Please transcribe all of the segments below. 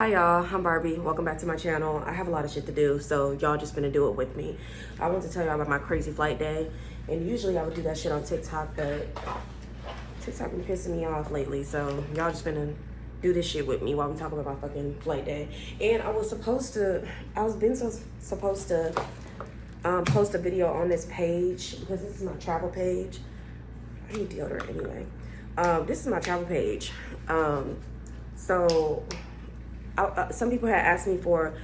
Hi y'all, I'm Barbie. Welcome back to my channel. I have a lot of shit to do, so y'all just gonna do it with me. I want to tell y'all about my crazy flight day, and usually I would do that shit on TikTok, but TikTok been pissing me off lately, so y'all just gonna do this shit with me while we talk about my fucking flight day. And I was supposed to post a video on this page because this is my travel page. I need deodorant anyway. This is my travel page. Some people had asked me for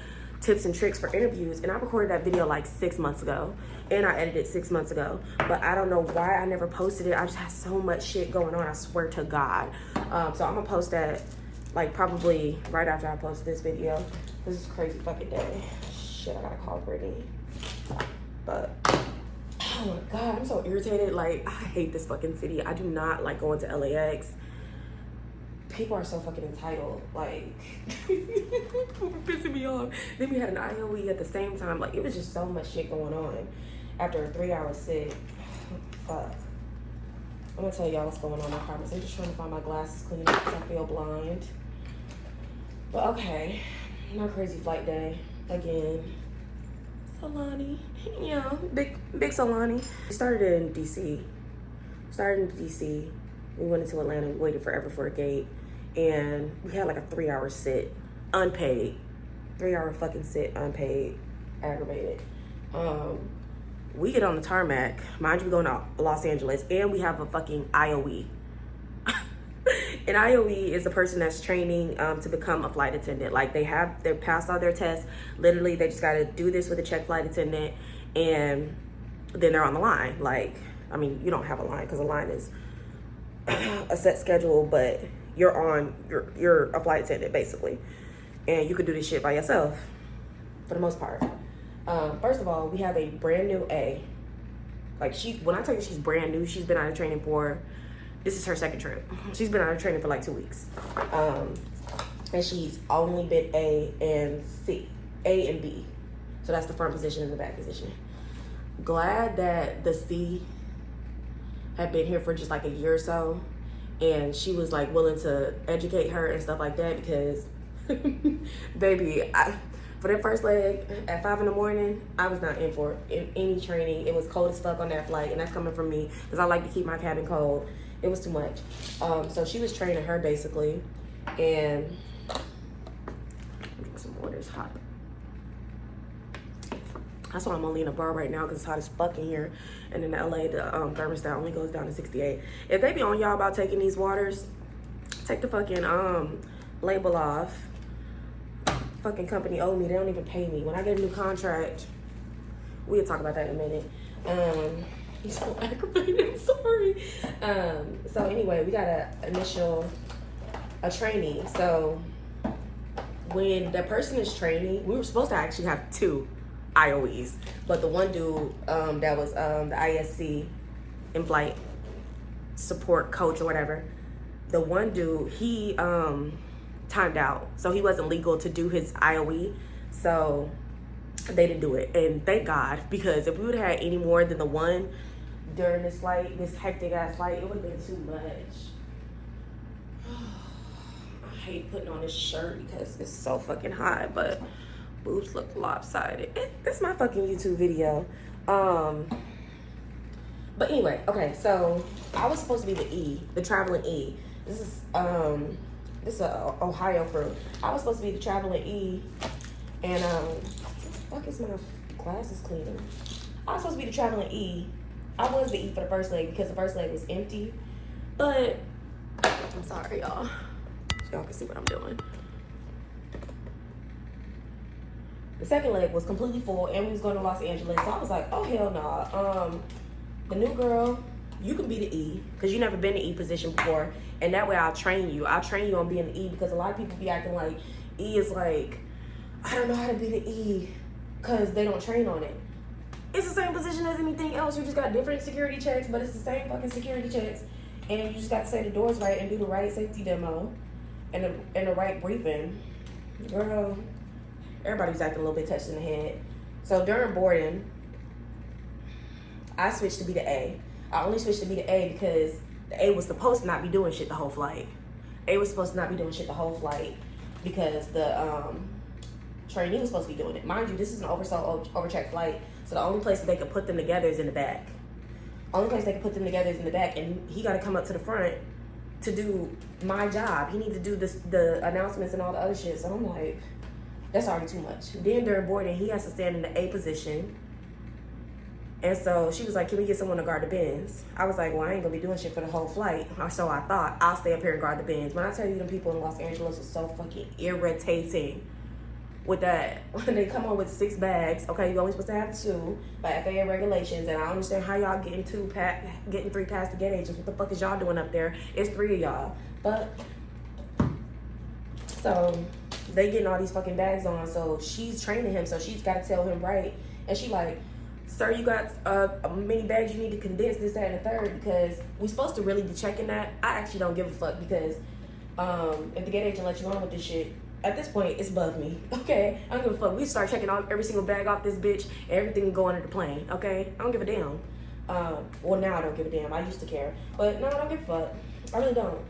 tips and tricks for interviews, and I recorded that video like 6 months ago, and I edited 6 months ago, but I don't know why I never posted it. I just had so much shit going on, I swear to God. So I'm gonna post that like probably right after I post this video. This is a crazy fucking day. Shit, I gotta call Brittany. But, oh my God, I'm so irritated. Like, I hate this fucking city. I do not like going to LAX. People are so fucking entitled, like, pissing me off. Then we had an IOE at the same time. Like, it was just so much shit going on after a 3-hour sit. Fuck. I'm gonna tell y'all what's going on, I promise. I'm just trying to find my glasses clean up because I feel blind. But okay, my crazy flight day again. Solani, yeah, big Solani. We started in DC. We went into Atlanta, we waited forever for a gate, and we had like a 3-hour sit, unpaid. 3-hour fucking sit, unpaid, aggravated. We get on the tarmac, mind you, we going to Los Angeles, and we have a fucking IOE. An IOE is the person that's training to become a flight attendant. Like, they're passed all their tests. Literally, they just gotta do this with a check flight attendant, and then they're on the line. Like, I mean, you don't have a line because a line is a set schedule, but you're a flight attendant basically, and you could do this shit by yourself for the most part. First of all, we have a brand new A. Like, when I tell you she's brand new, she's been out of training this is her second trip. She's been out of training for like 2 weeks, and she's only been A and B, so that's the front position and the back position. Glad that the C had been here for just like a year or so, and she was like willing to educate her and stuff like that, because baby, for that first leg at 5 in the morning, I was not in for any training. It was cold as fuck on that flight, and that's coming from me because I like to keep my cabin cold. It was too much. So she was training her basically, and some water's hot. That's why I'm only in a bar right now, because it's hot as fuck in here. And in LA, the thermostat only goes down to 68. If they be on y'all about taking these waters, take the fucking label off. Fucking company owe me. They don't even pay me. When I get a new contract, we'll talk about that in a minute. I'm so aggravated, sorry. So anyway, we got a trainee. So when the person is training, we were supposed to actually have 2 IOEs, but the one dude that was the ISC in-flight support coach or whatever, the one dude, he timed out, so he wasn't legal to do his IOE, so they didn't do it. And thank God, because if we would have had any more than the one during this flight, this hectic ass flight, it would have been too much. I hate putting on this shirt because it's so fucking hot, but boobs look lopsided. This is my fucking YouTube video. But anyway, okay, so I was supposed to be the E, the traveling E. This is a Ohio crew. I was supposed to be the traveling E, and fuck is my glasses cleaner? I was supposed to be the traveling E. I was the E for the first leg because the first leg was empty. But I'm sorry, y'all. So y'all can see what I'm doing. The second leg was completely full, and we was going to Los Angeles. So I was like, oh, hell nah. The new girl, you can be the E, because you never been in E position before. And that way I'll train you. I'll train you on being the E, because a lot of people be acting like E is like, I don't know how to be the E, because they don't train on it. It's the same position as anything else. You just got different security checks, but it's the same fucking security checks. And you just got to say the doors right and do the right safety demo and the right briefing. Girl, everybody's acting a little bit touched in the head. So during boarding, I switched to be the A. I only switched to be the A because the A was supposed to not be doing shit the whole flight. A was supposed to not be doing shit the whole flight. because the trainee was supposed to be doing it. Mind you, this is an oversold, overchecked flight, so the only place that they could put them together is in the back. Only place they could put them together is in the back, and he got to come up to the front to do my job. He needs to do the announcements and all the other shit. So I'm like, that's already too much. Then during boarding, he has to stand in the A position. And so she was like, can we get someone to guard the bins? I was like, well, I ain't gonna be doing shit for the whole flight. So I thought, I'll stay up here and guard the bins. When I tell you, them people in Los Angeles are so fucking irritating with that. When they come on with 6 bags, okay, you're only supposed to have 2 by FAA regulations, and I understand how y'all getting 3 past the gate agents. What the fuck is y'all doing up there? It's 3 of y'all. But, so, they getting all these fucking bags on, so she's training him, so she's got to tell him right. And she like, sir, you got many bags you need to condense, this, that, and the third, because we're supposed to really be checking that. I actually don't give a fuck, because if the gate agent lets you on with this shit, at this point, it's above me, okay? I don't give a fuck. We start checking every single bag off this bitch, and everything go under the plane, okay? I don't give a damn. Well, now I don't give a damn. I used to care. But no, I don't give a fuck. I really don't.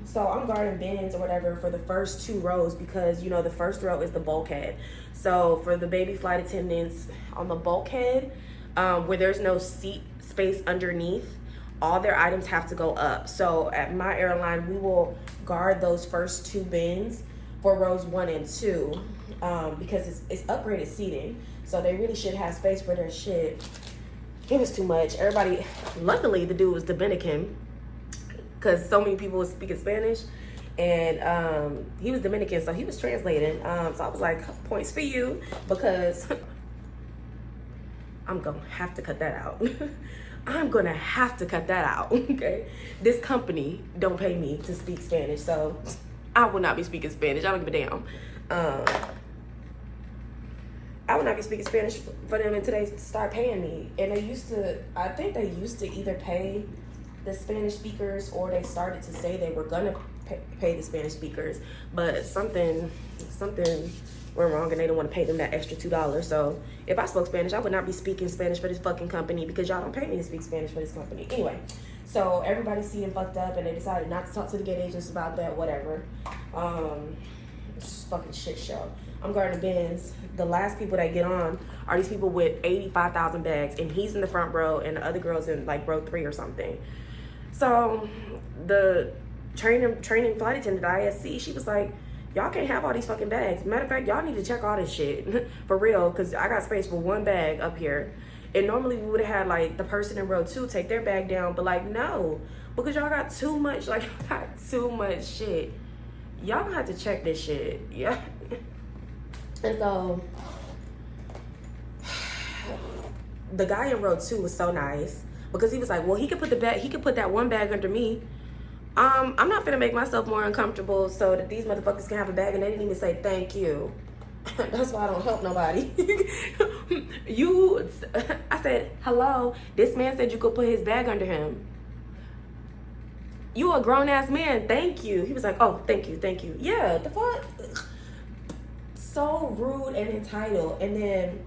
So I'm guarding bins or whatever for the first 2 rows because, you know, the first row is the bulkhead. So for the baby flight attendants on the bulkhead, where there's no seat space underneath, all their items have to go up. So at my airline, we will guard those first 2 bins for rows 1 and 2 because it's upgraded seating. So they really should have space for their shit. It was too much. Everybody, luckily the dude was Dominican because so many people were speaking Spanish, and he was Dominican, so he was translating. So I was like, points for you, because I'm gonna have to cut that out. I'm gonna have to cut that out, okay? This company don't pay me to speak Spanish, so I will not be speaking Spanish. I don't give a damn. I would not be speaking Spanish for them until they start paying me. And I think they used to either pay the Spanish speakers, or they started to say they were gonna pay the Spanish speakers, but something went wrong and they don't want to pay them that extra $2. So if I spoke Spanish, I would not be speaking Spanish for this fucking company, because y'all don't pay me to speak Spanish for this company. Anyway, so everybody's seeing fucked up, and they decided not to talk to the gate agents about that, whatever. It's just a fucking shit show. I'm guarding the bins. The last people that get on are these people with 85,000 bags, and he's in the front row, and the other girl's in like row 3 or something. So the training flight attendant at ISC, she was like, y'all can't have all these fucking bags. Matter of fact, y'all need to check all this shit for real, because I got space for 1 bag up here. And normally we would have had like the person in row 2 take their bag down, but like, no, because y'all got too much, like, y'all got too much shit. Y'all gonna have to check this shit. Yeah. And so the guy in row 2 was so nice, because he was like, well, he could put that 1 bag under me. I'm not gonna make myself more uncomfortable so that these motherfuckers can have a bag, and they didn't even say thank you. That's why I don't help nobody. I said, hello, this man said you could put his bag under him. You a grown-ass man, thank you. He was like, oh, thank you. Yeah, the fuck? So rude and entitled. And then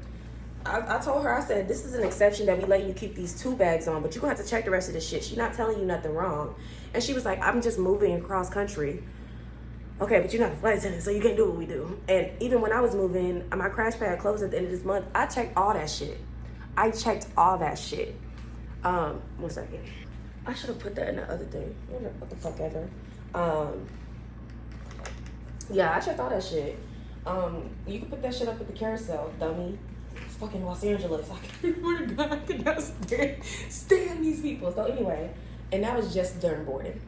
I told her, I said, this is an exception that we let you keep these 2 bags on, but you're gonna have to check the rest of this shit. She's not telling you nothing wrong. And she was like, I'm just moving across country. Okay, but you're not a flight attendant, so you can't do what we do. And even when I was moving, my crash pad closed at the end of this month. I checked all that shit. One second. I should have put that in the other thing. What the fuck ever. Yeah, I checked all that shit. You can put that shit up at the carousel, dummy. It's fucking Los Angeles. I cannot stand these people. So anyway, and that was just during boarding.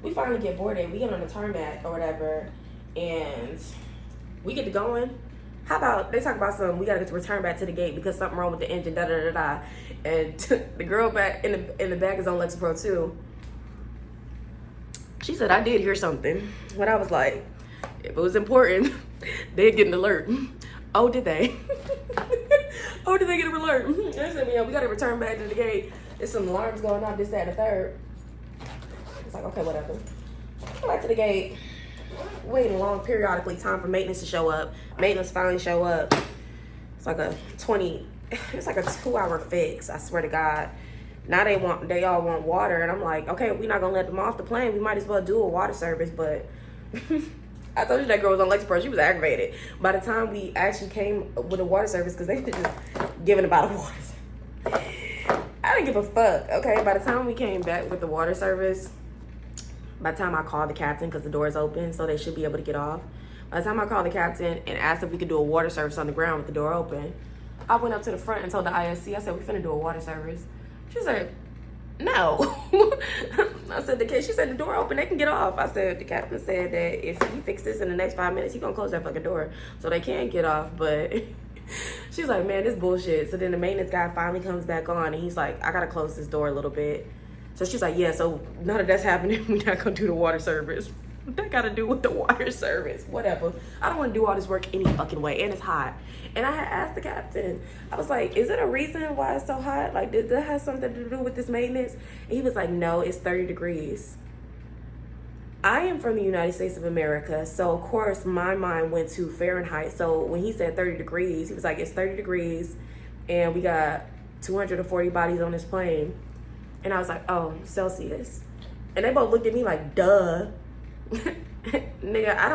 We finally get boarded. We get on the tarmac or whatever, and we get to going. How about they talk about something? We gotta get to return back to the gate because something wrong with the engine. Da da da da. And the girl back in the back is on Lexapro too. She said, I did hear something. When I was like, if it was important, they'd get an alert. Oh, did they? Oh, did they get an alert? They said, yeah, we gotta return back to the gate. There's some alarms going off, this, that, and the third. It's like, okay, whatever. Go back to the gate. Waiting long periodically time for maintenance to show up. Maintenance finally show up. It's like a 2-hour fix, I swear to God. Now they all want water, and I'm like, okay, we're not gonna let them off the plane. We might as well do a water service, but I told you that girl was on Lexapro. She was aggravated. By the time we actually came with a water service, because they were just giving a bottle of water. I didn't give a fuck, okay? By the time we came back with the water service, by the time I called the captain, because the door is open, so they should be able to get off. By the time I called the captain and asked if we could do a water service on the ground with the door open, I went up to the front and told the ISC, I said, we finna do a water service. She said, no. I said, she said, the door open, they can get off. I said, the captain said that if he fix this in the next 5 minutes, he gonna close that fucking door. So they can get off, but she's like, man, this bullshit. So then the maintenance guy finally comes back on and he's like, I gotta close this door a little bit. So she's like, yeah, so none of that's happening. We're not gonna do the water service. What that got to do with the water service? Whatever. I don't want to do all this work any fucking way. And it's hot. And I had asked the captain, I was like, is it a reason why it's so hot? Like, did that have something to do with this maintenance? And he was like, no, it's 30 degrees. I am from the United States of America. So, of course, my mind went to Fahrenheit. So, when he said 30 degrees, he was like, it's 30 degrees. And we got 240 bodies on this plane. And I was like, oh, Celsius. And they both looked at me like, duh. Nigga, I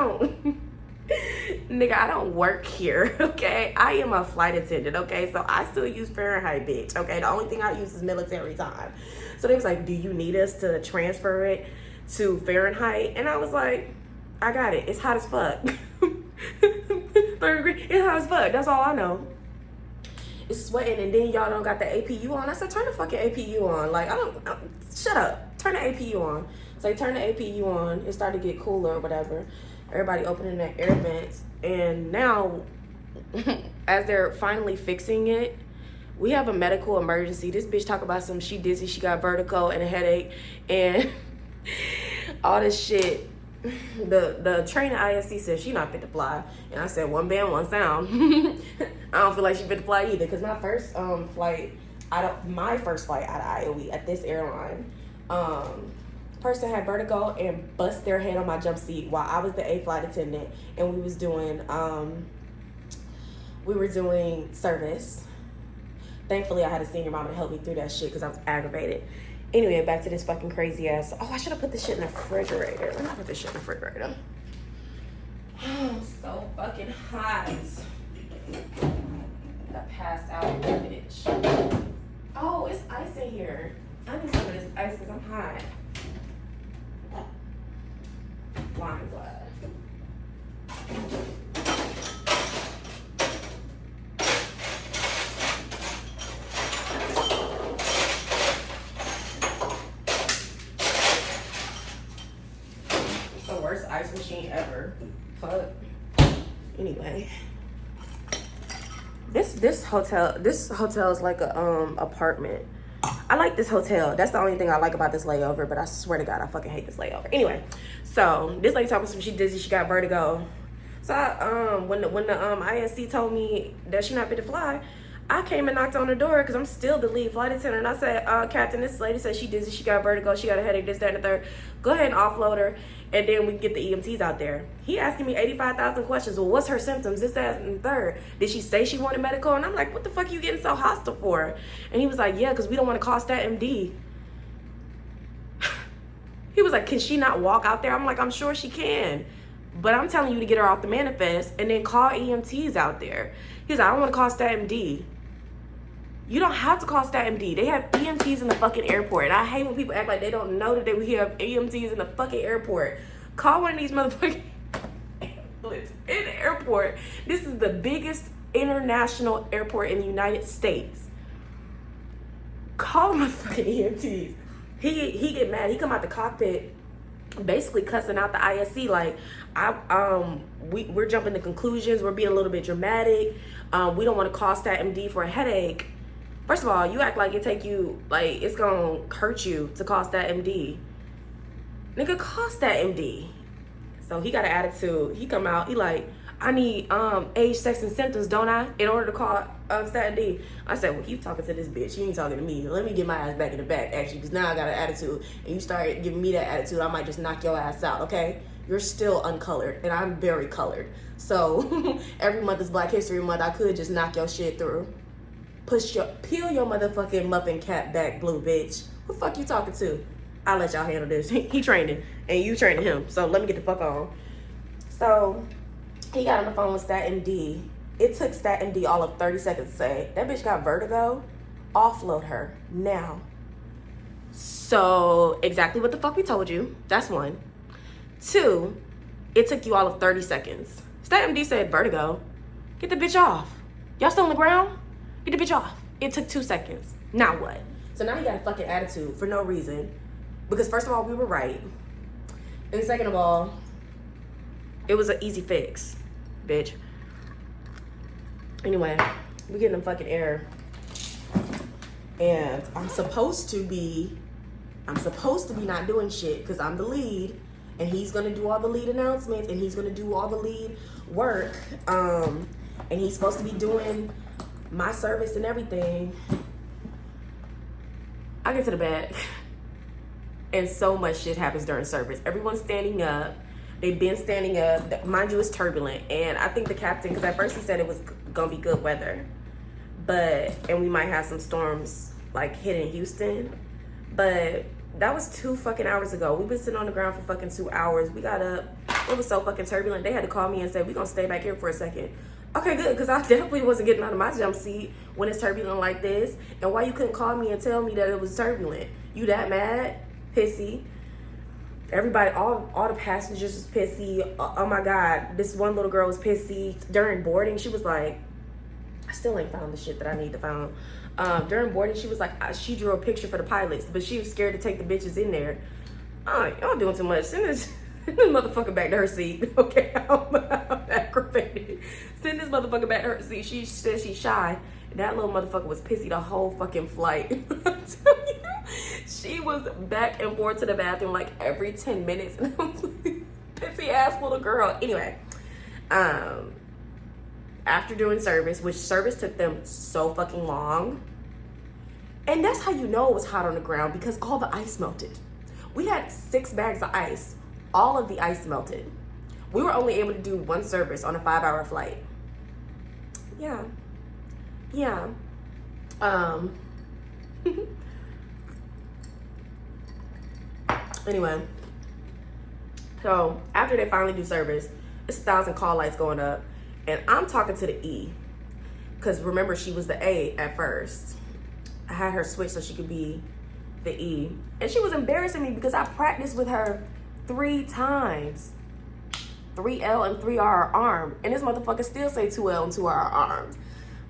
don't work here, okay? I am a flight attendant, okay? So I still use Fahrenheit, bitch, okay? The only thing I use is military time. So they was like, do you need us to transfer it to Fahrenheit? And I was like, I got it. It's hot as fuck. 30 degrees, it's hot as fuck. That's all I know. It's sweating, and then y'all don't got the APU on. I said, turn the fucking APU on. Like, shut up. Turn the APU on. So they turned the APU on. It started to get cooler or whatever. Everybody opening their air vents. And now, as they're finally fixing it, we have a medical emergency. This bitch talk about she dizzy, she got vertigo and a headache, and all this shit. The trainer ISC said she not fit to fly. And I said, one band, one sound. I don't feel like she fit to fly either. Because my first flight out of IOE at this airline, person had vertigo and bust their head on my jump seat while I was the A flight attendant, and we were doing service. Thankfully, I had a senior mom to help me through that shit because I was aggravated. Anyway, back to this fucking crazy ass. Oh, I should have put this shit in the refrigerator. Let me put this shit in the refrigerator. Oh, so fucking hot. I passed out, bitch. Oh, it's ice in here. I need some of this ice because I'm hot. Wine glass. It's the worst ice machine ever. Fuck. Anyway. This hotel is like a apartment. I like this hotel. That's the only thing I like about this layover, but I swear to God, I fucking hate this layover. Anyway, so this lady talking some she dizzy, she got vertigo. So when the ISC told me that she not fit to fly, I came and knocked on the door because I'm still the lead flight attendant. And I said, Captain, this lady said she dizzy, she got vertigo, she got a headache, this, that, and the third. Go ahead and offload her, and then we can get the EMTs out there. He asking me 85,000 questions. Well, what's her symptoms? This, that, and the third. Did she say she wanted medical? And I'm like, what the fuck are you getting so hostile for? And he was like, yeah, because we don't want to cost that MD. He was like, can she not walk out there? I'm like, I'm sure she can. But I'm telling you to get her off the manifest and then call EMTs out there. He's like, I don't want to cost that MD. You don't have to call Stat MD. They have EMTs in the fucking airport. And I hate when people act like they don't know that we have EMTs in the fucking airport. Call one of these motherfucking ambulance in the airport. This is the biggest international airport in the United States. Call motherfucking EMTs. He get mad. He come out the cockpit basically cussing out the ISC like, we're jumping to conclusions. We're being a little bit dramatic. We don't want to call Stat MD for a headache. First of all, you act like it's gonna hurt you to cost that MD. Nigga, cost that MD. So he got an attitude. He come out, he like, I need age, sex, and symptoms, don't I? In order to call Stat MD. I said, well, keep talking to this bitch. He ain't talking to me. Let me get my ass back in the back, actually, because now I got an attitude. And you start giving me that attitude, I might just knock your ass out, okay? You're still uncolored, and I'm very colored. So every month is Black History Month. I could just knock your shit through. Peel your motherfucking muffin cap back, blue bitch. Who the fuck you talking to? I'll let y'all handle this. He training, and you training him. So let me get the fuck on. So he got on the phone with Stat MD. It took Stat MD all of 30 seconds to say, that bitch got vertigo. Offload her now. So exactly what the fuck we told you. That's one. Two, it took you all of 30 seconds. Stat MD said vertigo. Get the bitch off. Y'all still on the ground? Get the bitch off. It took 2 seconds. Now what? So now he got a fucking attitude for no reason. Because first of all, we were right. And second of all, it was an easy fix, bitch. Anyway, we getting them fucking air. And I'm supposed to be not doing shit because I'm the lead. And he's gonna do all the lead announcements and he's gonna do all the lead work. And he's supposed to be doing my service and everything. I get to the back and so much shit happens during service. Everyone's standing up. They've been standing up. Mind you, it's turbulent. And I think the captain, because at first he said it was gonna be good weather, and we might have some storms like hitting Houston, but that was 2 fucking hours ago. We've been sitting on the ground for fucking 2 hours. We got up. It was so fucking turbulent. They had to call me and say, we're gonna stay back here for a second. Okay, good, because I definitely wasn't getting out of my jump seat when it's turbulent like this. And why you couldn't call me and tell me that it was turbulent? You that mad? Pissy. Everybody, all the passengers was pissy. Oh my God, this one little girl was pissy. During boarding, she was like, I still ain't found the shit that I need to find. During boarding, she was like, she drew a picture for the pilots, but she was scared to take the bitches in there. Y'all doing too much. Send this motherfucker back to her seat. Okay, I'm aggravated. Send this motherfucker back to her seat. She said she's shy. That little motherfucker was pissy the whole fucking flight. I'm telling you, she was back and forth to the bathroom like every 10 minutes. And I was like, pissy ass little girl. Anyway, after doing service, which service took them so fucking long. And that's how you know it was hot on the ground, because all the ice melted. We had 6 bags of ice. All of the ice melted. We were only able to do 1 service on a 5-hour flight. Yeah. Anyway, so after they finally do service, it's 1,000 call lights going up, and I'm talking to the E, because remember, she was the A at first. I had her switch so she could be the E, and she was embarrassing me because I practiced with her 3 times. 3L and 3R armed, and this motherfucker still say 2L and 2R armed.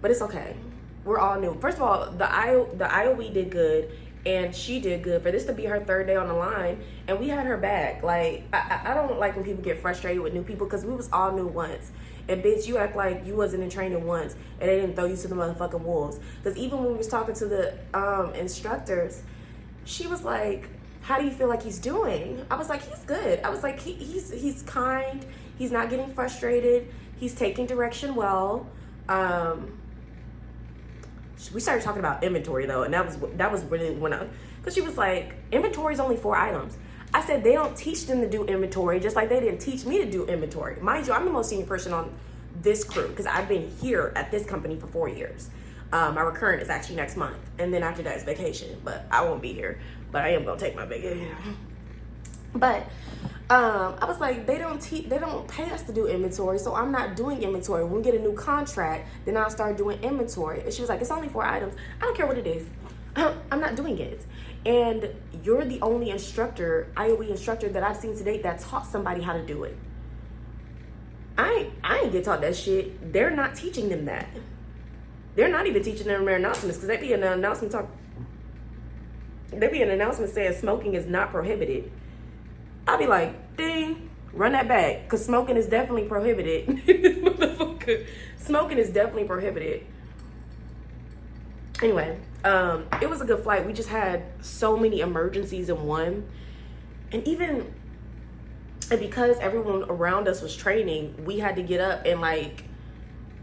But it's okay. We're all new. First of all, the IOE did good, and she did good. For this to be her 3rd day on the line, and we had her back. Like, I don't like when people get frustrated with new people, because we was all new once. And bitch, you act like you wasn't in training once, and they didn't throw you to the motherfucking wolves. Because even when we was talking to the instructors, she was like, how do you feel like he's doing? I was like, he's good. I was like, he's kind. He's not getting frustrated. He's taking direction well. We started talking about inventory though, and that was really when because she was like, inventory is only 4 items. I said, they don't teach them to do inventory, just like they didn't teach me to do inventory. Mind you, I'm the most senior person on this crew because I've been here at this company for 4 years. My recurrent is actually next month, and then after that is vacation, but I won't be here, but I am gonna take my vacation. But I was like, they don't pay us to do inventory, so I'm not doing inventory. When we get a new contract, then I'll start doing inventory. And she was like, it's only 4 items. I don't care what it is. I'm not doing it. And you're the only instructor, IOE instructor, that I've seen to date that taught somebody how to do it. I ain't get taught that shit. They're not teaching them that. They're not even teaching them their announcements, because they be an announcement saying smoking is not prohibited. I'll be like, ding, run that back, because smoking is definitely prohibited. Motherfucker, smoking is definitely prohibited. Anyway, it was a good flight. We just had so many emergencies in one. And because everyone around us was training, we had to get up and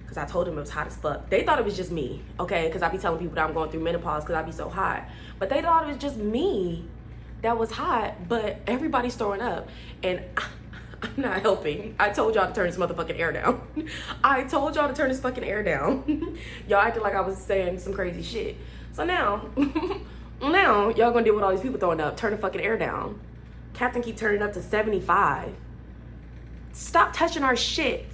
because I told them it was hot as fuck. They thought it was just me, okay? Because I be telling people that I'm going through menopause because I be so hot. But they thought it was just me that was hot, but everybody's throwing up. And I'm not helping. I told y'all to turn this motherfucking air down. I told y'all to turn this fucking air down. Y'all acted like I was saying some crazy shit. So now y'all gonna deal with all these people throwing up. Turn the fucking air down. Captain keep turning up to 75. stop touching our shit.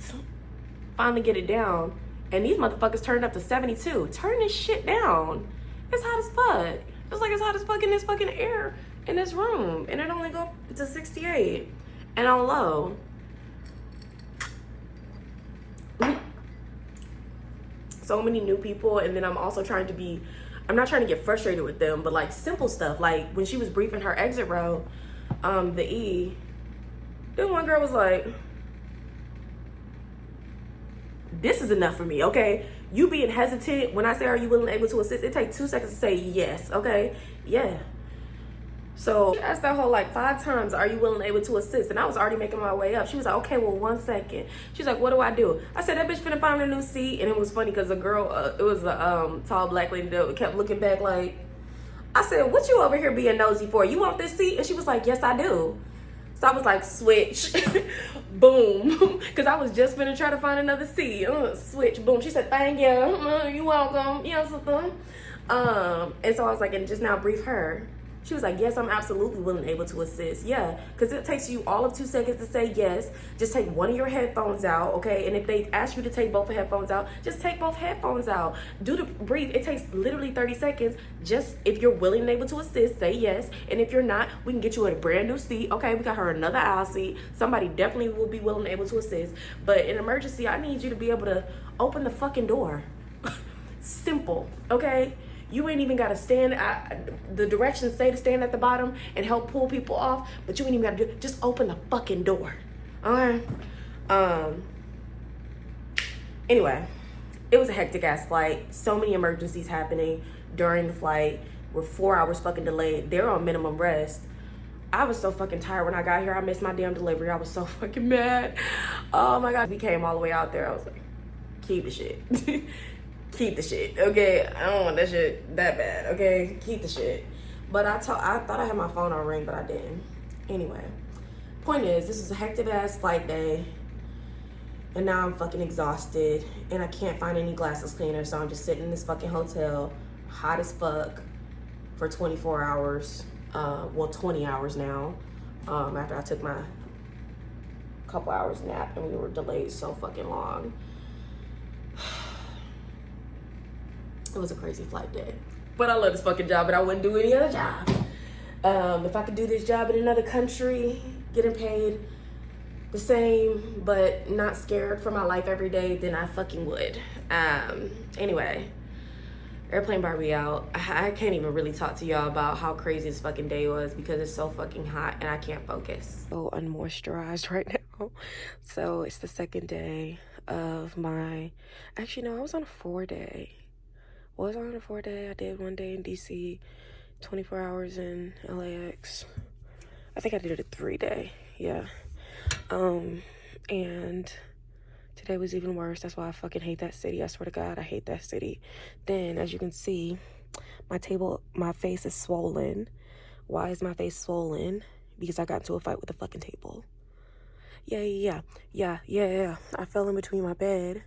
Finally get it down. And these motherfuckers turned up to 72. Turn this shit down. It's hot as fuck. It's like it's hot as fuck in this fucking air in this room. And it only go to 68. And on low. So many new people. And then I'm also trying to be, I'm not trying to get frustrated with them, but like simple stuff. Like when she was briefing her exit row, the E, then one girl was like, this is enough for me, okay? You being hesitant when I say, are you willing and able to assist? It takes 2 seconds to say yes, okay? Yeah. So she asked that whole like 5 times, are you willing and able to assist? And I was already making my way up. She was like, okay, well, 1 second. She's like, what do I do? I said, that bitch finna find a new seat. And it was funny because the girl, it was a tall black lady that kept looking back like, I said, what you over here being nosy for? You want this seat? And she was like, yes, I do. So I was like, switch, boom. Because I was just gonna try to find another seat. Switch, boom. She said, thank you. You welcome. Yes, something. And so I was like, and just now brief her. She was like, yes, I'm absolutely willing and able to assist. Yeah, because it takes you all of 2 seconds to say yes. Just take one of your headphones out, okay? And if they ask you to take both the headphones out, just take both headphones out. Do the brief. It takes literally 30 seconds. Just if you're willing and able to assist, say yes. And if you're not, we can get you a brand new seat, okay? We got her another aisle seat. Somebody definitely will be willing and able to assist. But in emergency, I need you to be able to open the fucking door. Simple, okay? You ain't even gotta stand, the directions say to stand at the bottom and help pull people off, but you ain't even gotta do, just open the fucking door, all right? Anyway, it was a hectic ass flight. So many emergencies happening during the flight. We're 4 hours fucking delayed. They're on minimum rest. I was so fucking tired when I got here. I missed my damn delivery. I was so fucking mad. Oh my God, we came all the way out there. I was like, keep the shit. Keep the shit, okay? I don't want that shit that bad, okay? Keep the shit. But I thought I had my phone on ring, but I didn't. Anyway, point is, this is a hectic ass flight day, and now I'm fucking exhausted, and I can't find any glasses cleaner, so I'm just sitting in this fucking hotel, hot as fuck, for 24 hours. Well, 20 hours now, after I took my couple hours nap, and we were delayed so fucking long. It was a crazy flight day. But I love this fucking job, and I wouldn't do any other job. If I could do this job in another country, getting paid the same, but not scared for my life every day, then I fucking would. Anyway, airplane Barbie out. I can't even really talk to y'all about how crazy this fucking day was because it's so fucking hot and I can't focus. So unmoisturized right now. So it's the second day of my, actually no, I was on a 4-day. Was on a 4-day. I did 1 day in DC, 24 hours in LAX. I think I did a 3-day, yeah. And today was even worse. That's why I fucking hate that city. I swear to God, I hate that city. Then, as you can see, my face is swollen. Why is my face swollen? Because I got into a fight with the fucking table. Yeah. I fell in between my bed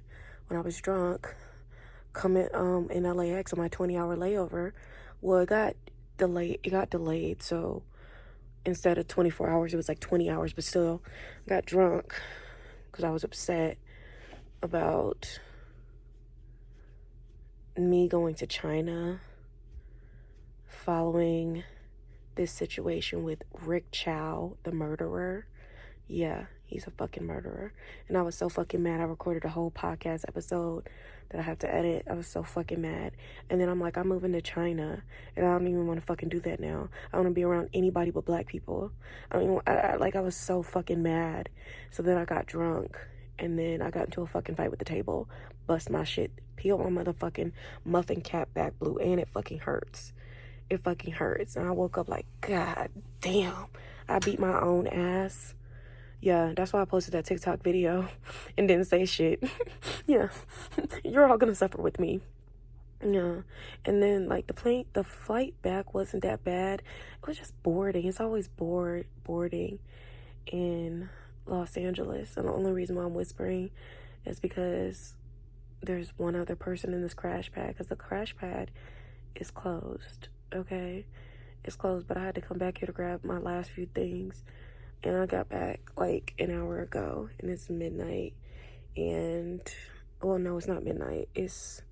when I was drunk. Coming in LAX on my 20-hour layover. Well, it got delayed, so instead of 24 hours it was like 20 hours, but still got drunk because I was upset about me going to China following this situation with Rick Chow, the murderer. Yeah, he's a fucking murderer. And I was so fucking mad. I recorded a whole podcast episode that I have to edit. I was so fucking mad. And then I'm like, I'm moving to China, and I don't even want to fucking do that now. I want to be around anybody but black people. I was so fucking mad. So then I got drunk, and then I got into a fucking fight with the table. Bust my shit. Peel my motherfucking muffin cap back blue, and it fucking hurts. It fucking hurts. And I woke up like, God damn. I beat my own ass. Yeah, that's why I posted that TikTok video and didn't say shit. Yeah, you're all gonna suffer with me. Yeah, and then like the flight back wasn't that bad. It was just boarding. It's always boarding in Los Angeles. And the only reason why I'm whispering is because there's one other person in this crash pad, because the crash pad is closed, okay? It's closed, but I had to come back here to grab my last few things And I got back like an hour ago, and it's midnight. And, well, no, it's not midnight. It's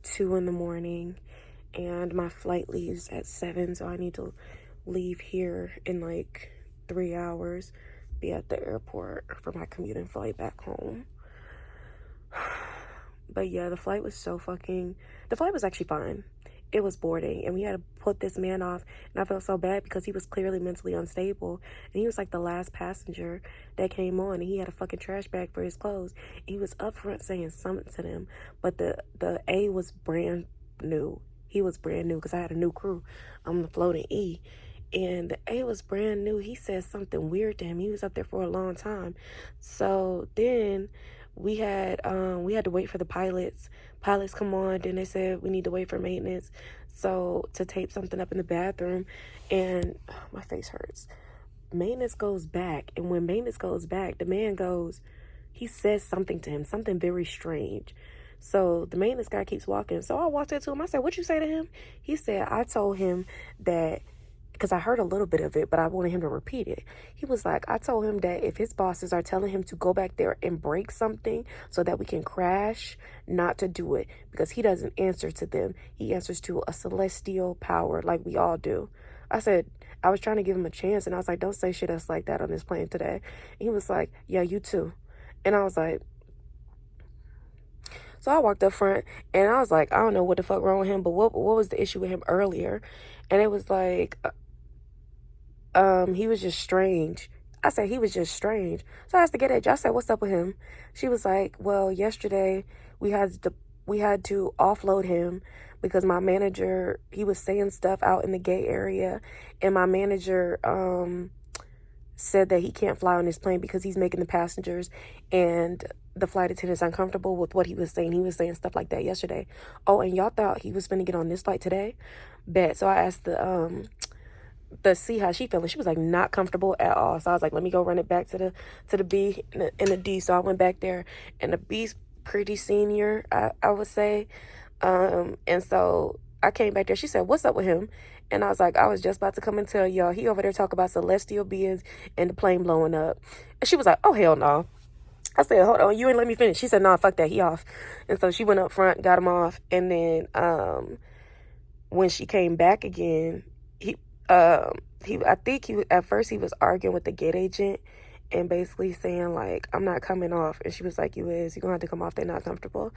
2 in the morning. And my flight leaves at 7, so I need to leave here in like 3 hours, be at the airport for my commuting flight back home. But yeah, the flight was actually fine. It was boarding, and we had to put this man off, and I felt so bad because he was clearly mentally unstable, and he was like the last passenger that came on, and he had a fucking trash bag for his clothes. He was up front saying something to them, but the A was brand new. He was brand new because I had a new crew on the floating E, and the A was brand new. He said something weird to him. He was up there for a long time. So then we had to wait for the pilots come on. Then they said we need to wait for maintenance, so to tape something up in the bathroom. And my face hurts. Maintenance goes back, and when maintenance goes back, the man goes, he says something to him, something very strange. So the maintenance guy keeps walking, so I walked into him. I said, "What'd you say to him?" He said, "I told him that," because I heard a little bit of it, but I wanted him to repeat it. He was like, "I told him that if his bosses are telling him to go back there and break something so that we can crash, not to do it, because he doesn't answer to them. He answers to a celestial power like we all do." I said, I was trying to give him a chance, and I was like, "Don't say shit else like that on this plane today." And he was like, "Yeah, you too." And I was like, so I walked up front, and I was like, I don't know what the fuck wrong with him, but what was the issue with him earlier? And it was like, he was just strange. I said, he was just strange. So I asked the gate agent, I said, "What's up with him?" She was like, "Well, yesterday we had to offload him because my manager, he was saying stuff out in the gate area, and my manager said that he can't fly on his plane because he's making the passengers and the flight attendants uncomfortable with what he was saying." He was saying stuff like that yesterday. "Oh, and y'all thought he was going to get on this flight today?" Bet. So I asked the see how she feeling. She was like, not comfortable at all. So I was like, let me go run it back to the B and the D. So I went back there, and the B's pretty senior, I would say. And so I came back there. She said, "What's up with him?" And I was like, "I was just about to come and tell y'all, he over there talk about celestial beings and the plane blowing up." And she was like, "Oh, hell no." I said, "Hold on, you ain't let me finish." She said, "No, fuck that, he off." And so she went up front, got him off. And then when she came back again, I think at first he was arguing with the gate agent and basically saying like, "I'm not coming off." And she was like, "You is, you're gonna have to come off, they're not comfortable."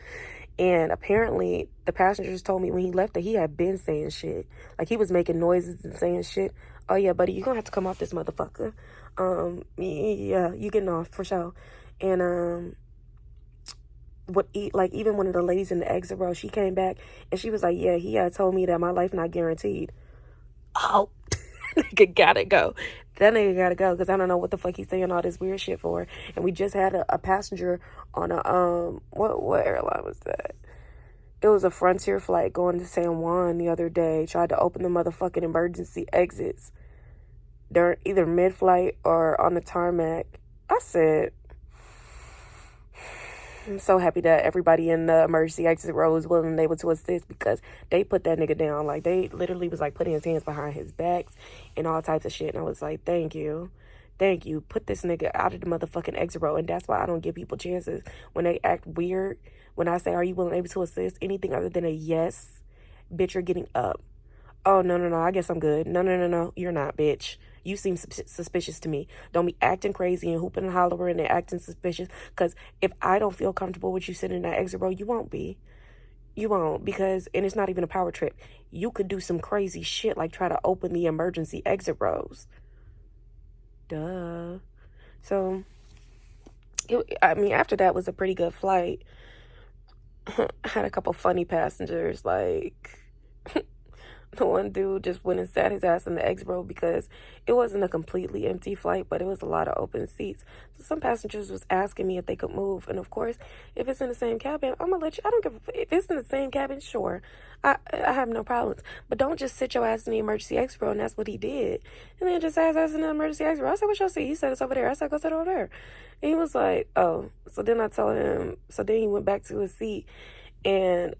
And apparently the passengers told me when he left that he had been saying shit. Like, he was making noises and saying shit. "Oh yeah, buddy, you're gonna have to come off this motherfucker. Yeah, you getting off for sure." And even one of the ladies in the exit row, she came back and she was like, "Yeah, he had told me that my life not guaranteed." Oh, nigga gotta go. That nigga gotta go, because I don't know what the fuck he's saying all this weird shit for. And we just had a passenger on a what airline was that? It was a Frontier flight going to San Juan the other day. Tried to open the motherfucking emergency exits. They're either mid-flight or on the tarmac. I said, I'm so happy that everybody in the emergency exit row was willing and able to assist, because they put that nigga down. Like, they literally was like putting his hands behind his back and all types of shit. And I was like, thank you. Put this nigga out of the motherfucking exit row. And that's why I don't give people chances when they act weird. When I say, "Are you willing and able to assist?" Anything other than a yes, bitch, you're getting up. "Oh, no, I guess I'm good." No, you're not, bitch. You seem suspicious to me. Don't be acting crazy and hooping and hollering and acting suspicious, because if I don't feel comfortable with you sitting in that exit row, you won't be. You won't, because, and it's not even a power trip. You could do some crazy shit like try to open the emergency exit rows. Duh. So, after that was a pretty good flight. I had a couple funny passengers, like... The one dude just went and sat his ass in the exit row because it wasn't a completely empty flight, but it was a lot of open seats. So some passengers was asking me if they could move. And of course, if it's in the same cabin, I'm going to let you. I don't give a, if it's in the same cabin, sure. I have no problems. But don't just sit your ass in the emergency exit row, and that's what he did. And then just sat his ass in the emergency exit row. I said, "What's your seat?" He said, "It's over there." I said, "Go sit over there." And he was like, "Oh." So then I told him, so then he went back to his seat, and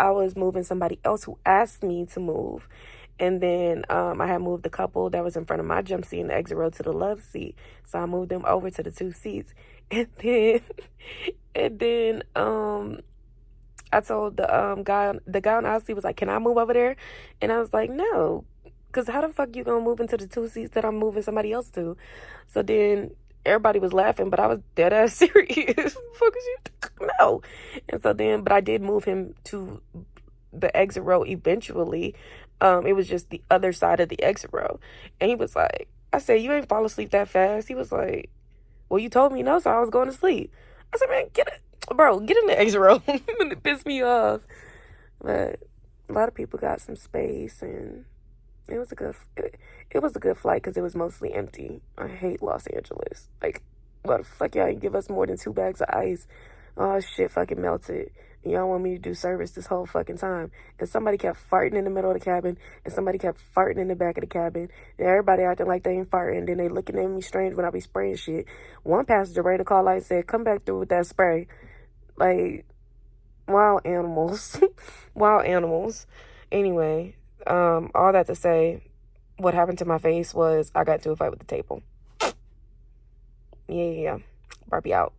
I was moving somebody else who asked me to move. And then I had moved the couple that was in front of my jump seat in the exit row to the love seat. So I moved them over to the 2 seats. And then I told the guy on the aisle seat was like, "Can I move over there?" And I was like, "No, because how the fuck you gonna move into the 2 seats that I'm moving somebody else to?" So then everybody was laughing, but I was dead ass serious. Fuck is you? No. And so then, but I did move him to the exit row eventually. It was just the other side of the exit row. And he was like, I said, "You ain't fall asleep that fast." He was like, "Well, you told me no, so I was going to sleep." I said, "Man, get in the exit row." It pissed me off. But a lot of people got some space, and it was a good flight because it was mostly empty. I hate Los Angeles. Like, what the fuck, y'all ain't give us more than 2 bags of ice? Oh shit, fucking melted. And y'all want me to do service this whole fucking time. And somebody kept farting in the middle of the cabin, and somebody kept farting in the back of the cabin. And everybody acting like they ain't farting. Then they looking at me strange when I be spraying shit. One passenger rang the call light and said, "Come back through with that spray." Like, wild animals. Wild animals. Anyway, all that to say, what happened to my face was I got into a fight with the table. Yeah. Barbie out.